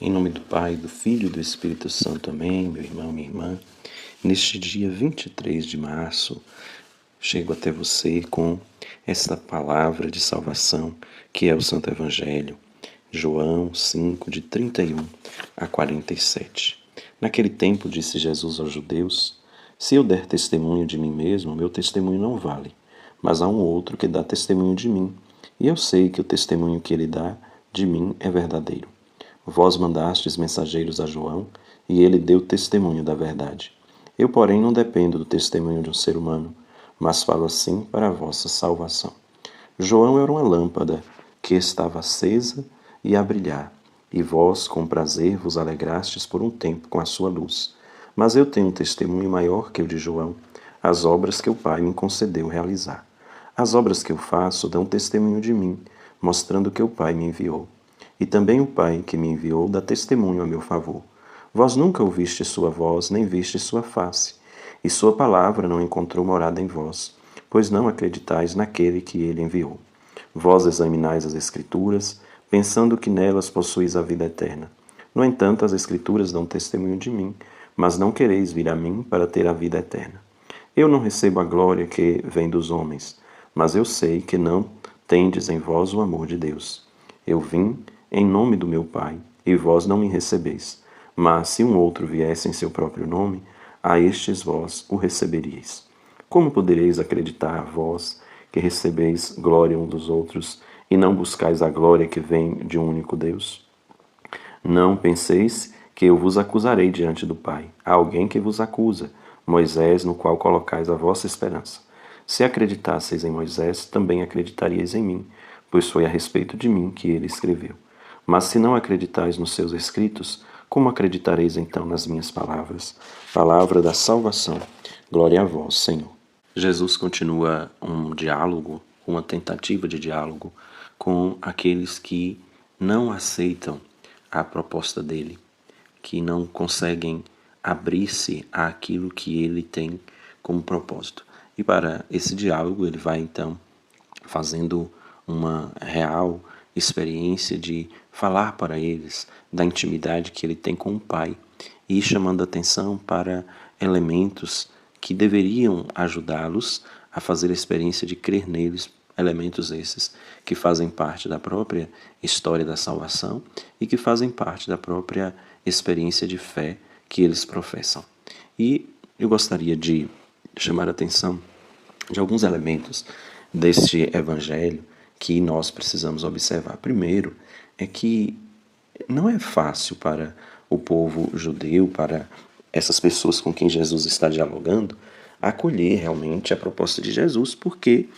Em nome do Pai, do Filho e do Espírito Santo. Amém, meu irmão, minha irmã. Neste dia 23 de março, chego até você com esta palavra de salvação, que é o Santo Evangelho. João 5, de 31 a 47. Naquele tempo disse Jesus aos judeus: Se eu der testemunho de mim mesmo, meu testemunho não vale. Mas há um outro que dá testemunho de mim, e eu sei que o testemunho que ele dá de mim é verdadeiro. Vós mandastes mensageiros a João, e ele deu testemunho da verdade. Eu, porém, não dependo do testemunho de um ser humano, mas falo assim para a vossa salvação. João era uma lâmpada que estava acesa e a brilhar, e vós, com prazer, vos alegrastes por um tempo com a sua luz. Mas eu tenho um testemunho maior que o de João, as obras que o Pai me concedeu realizar. As obras que eu faço dão testemunho de mim, mostrando que o Pai me enviou. E também o Pai que me enviou dá testemunho a meu favor. Vós nunca ouviste sua voz, nem viste sua face, e sua palavra não encontrou morada em vós, pois não acreditais naquele que ele enviou. Vós examinais as Escrituras, pensando que nelas possuís a vida eterna. No entanto, as Escrituras dão testemunho de mim, mas não quereis vir a mim para ter a vida eterna. Eu não recebo a glória que vem dos homens, mas eu sei que não tendes em vós o amor de Deus. Eu vim em nome do meu Pai, e vós não me recebeis. Mas se um outro viesse em seu próprio nome, a estes vós o receberíeis. Como podereis acreditar, vós, que recebeis glória um dos outros, e não buscais a glória que vem de um único Deus? Não penseis que eu vos acusarei diante do Pai. Há alguém que vos acusa, Moisés, no qual colocais a vossa esperança. Se acreditasseis em Moisés, também acreditaríeis em mim, pois foi a respeito de mim que ele escreveu. Mas se não acreditais nos seus escritos, como acreditareis então nas minhas palavras? Palavra da salvação. Glória a vós, Senhor. Jesus continua um diálogo, uma tentativa de diálogo com aqueles que não aceitam a proposta dele, que não conseguem abrir-se àquilo que ele tem como propósito. E para esse diálogo ele vai então fazendo uma real experiência de falar para eles da intimidade que ele tem com o Pai e chamando atenção para elementos que deveriam ajudá-los a fazer a experiência de crer neles, elementos esses que fazem parte da própria história da salvação e que fazem parte da própria experiência de fé que eles professam. E eu gostaria de chamar a atenção de alguns elementos deste evangelho que nós precisamos observar. Primeiro, é que não é fácil para o povo judeu, para essas pessoas com quem Jesus está dialogando, acolher realmente a proposta de Jesus, porque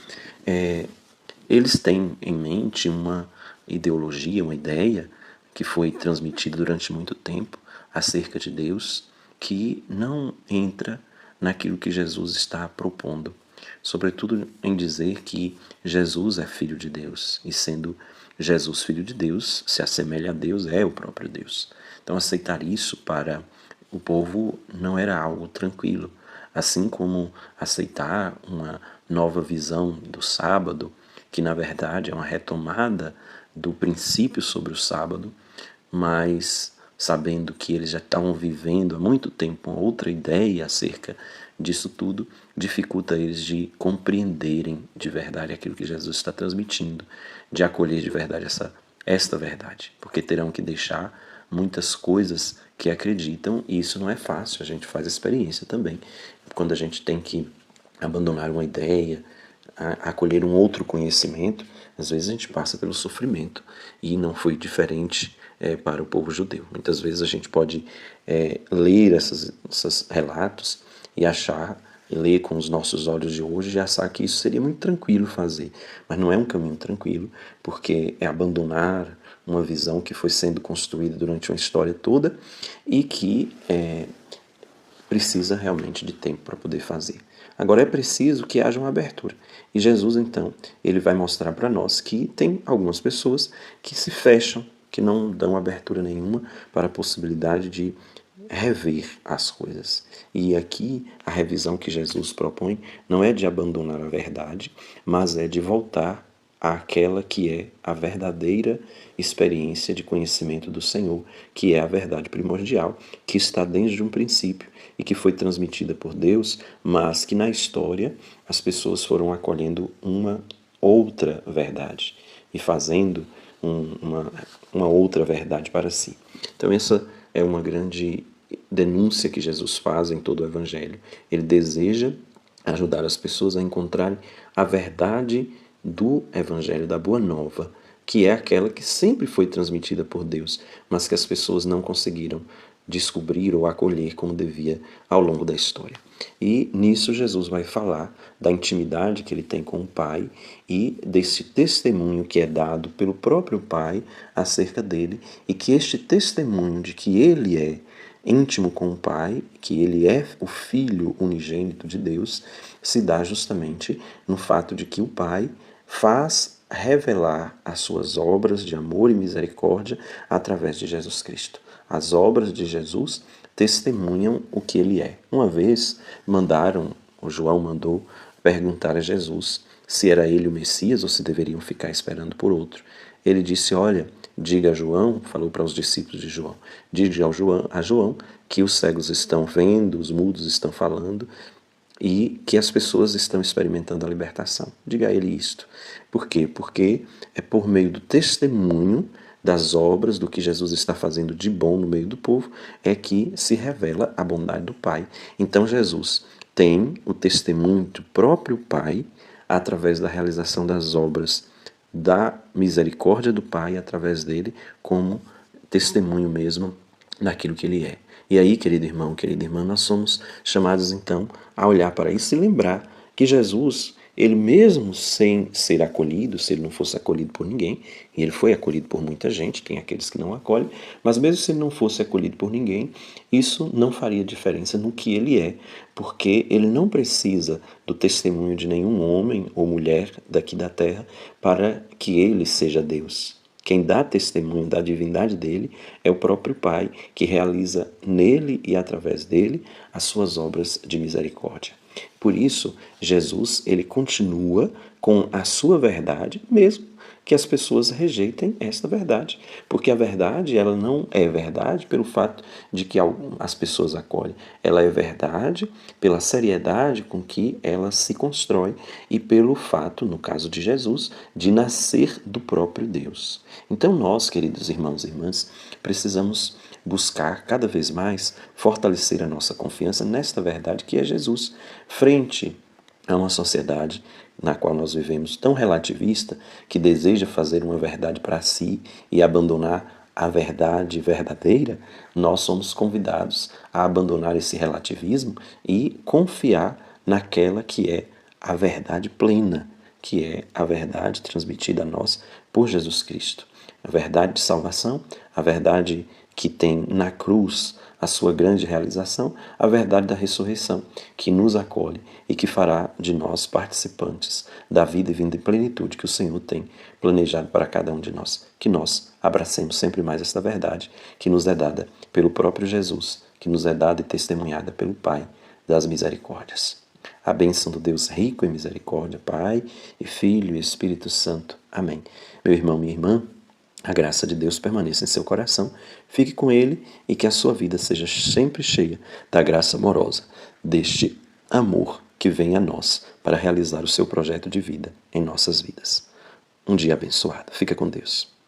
eles têm em mente uma ideologia, uma ideia que foi transmitida durante muito tempo acerca de Deus, que não entra naquilo que Jesus está propondo. Sobretudo em dizer que Jesus é filho de Deus, e sendo Jesus filho de Deus, se assemelha a Deus, é o próprio Deus. Então aceitar isso para o povo não era algo tranquilo, assim como aceitar uma nova visão do sábado, que na verdade é uma retomada do princípio sobre o sábado, mas sabendo que eles já estavam vivendo há muito tempo uma outra ideia acerca disso tudo, dificulta eles de compreenderem de verdade aquilo que Jesus está transmitindo, de acolher de verdade esta verdade, porque terão que deixar muitas coisas que acreditam, e isso não é fácil, a gente faz experiência também, quando a gente tem que abandonar uma ideia, acolher um outro conhecimento, às vezes a gente passa pelo sofrimento, e não foi diferente para o povo judeu. Muitas vezes a gente pode ler esses relatos e ler com os nossos olhos de hoje e achar que isso seria muito tranquilo fazer, mas não é um caminho tranquilo, porque é abandonar uma visão que foi sendo construída durante uma história toda e que precisa realmente de tempo para poder fazer. Agora é preciso que haja uma abertura. E Jesus, então, ele vai mostrar para nós que tem algumas pessoas que se fecham, que não dão abertura nenhuma para a possibilidade de rever as coisas. E aqui a revisão que Jesus propõe não é de abandonar a verdade, mas é de voltar àquela que é a verdadeira experiência de conhecimento do Senhor, que é a verdade primordial, que está desde um princípio e que foi transmitida por Deus, mas que na história as pessoas foram acolhendo uma outra verdade e fazendo uma outra verdade para si. Então essa é uma grande denúncia que Jesus faz em todo o Evangelho. Ele deseja ajudar as pessoas a encontrarem a verdade do Evangelho, da Boa Nova, que é aquela que sempre foi transmitida por Deus, mas que as pessoas não conseguiram descobrir ou acolher como devia ao longo da história. E nisso Jesus vai falar da intimidade que ele tem com o Pai e desse testemunho que é dado pelo próprio Pai acerca dele, e que este testemunho de que ele é íntimo com o Pai, que ele é o Filho unigênito de Deus, se dá justamente no fato de que o Pai faz revelar as suas obras de amor e misericórdia através de Jesus Cristo. As obras de Jesus testemunham o que ele é. Uma vez o João mandou perguntar a Jesus se era ele o Messias ou se deveriam ficar esperando por outro. Ele disse: olha, diga a João, falou para os discípulos de João, diga a João que os cegos estão vendo, os mudos estão falando e que as pessoas estão experimentando a libertação. Diga a ele isto. Por quê? Porque é por meio do testemunho das obras, do que Jesus está fazendo de bom no meio do povo, é que se revela a bondade do Pai. Então Jesus tem o testemunho do próprio Pai através da realização das obras da misericórdia do Pai através dele, como testemunho mesmo daquilo que ele é. E aí, querido irmão, querida irmã, nós somos chamados então a olhar para isso e lembrar que Jesus, ele mesmo sem ser acolhido, se ele não fosse acolhido por ninguém, e ele foi acolhido por muita gente, tem aqueles que não acolhem, mas mesmo se ele não fosse acolhido por ninguém, isso não faria diferença no que ele é, porque ele não precisa do testemunho de nenhum homem ou mulher daqui da terra para que ele seja Deus. Quem dá testemunho da divindade dele é o próprio Pai, que realiza nele e através dele as suas obras de misericórdia. Por isso, Jesus, ele continua com a sua verdade, mesmo que as pessoas rejeitem esta verdade, porque a verdade, ela não é verdade pelo fato de que as pessoas acolhem, ela é verdade pela seriedade com que ela se constrói e pelo fato, no caso de Jesus, de nascer do próprio Deus. Então nós, queridos irmãos e irmãs, precisamos buscar cada vez mais fortalecer a nossa confiança nesta verdade que é Jesus, frente a uma sociedade na qual nós vivemos tão relativista, que deseja fazer uma verdade para si e abandonar a verdade verdadeira. Nós somos convidados a abandonar esse relativismo e confiar naquela que é a verdade plena, que é a verdade transmitida a nós por Jesus Cristo. A verdade de salvação, a verdade que tem na cruz a sua grande realização, a verdade da ressurreição, que nos acolhe e que fará de nós participantes da vida e vinda em plenitude que o Senhor tem planejado para cada um de nós. Que nós abracemos sempre mais esta verdade que nos é dada pelo próprio Jesus, que nos é dada e testemunhada pelo Pai das misericórdias. A bênção do Deus rico em misericórdia, Pai e Filho e Espírito Santo. Amém. Meu irmão, minha irmã, a graça de Deus permaneça em seu coração, fique com Ele e que a sua vida seja sempre cheia da graça amorosa, deste amor que vem a nós para realizar o seu projeto de vida em nossas vidas. Um dia abençoado. Fica com Deus.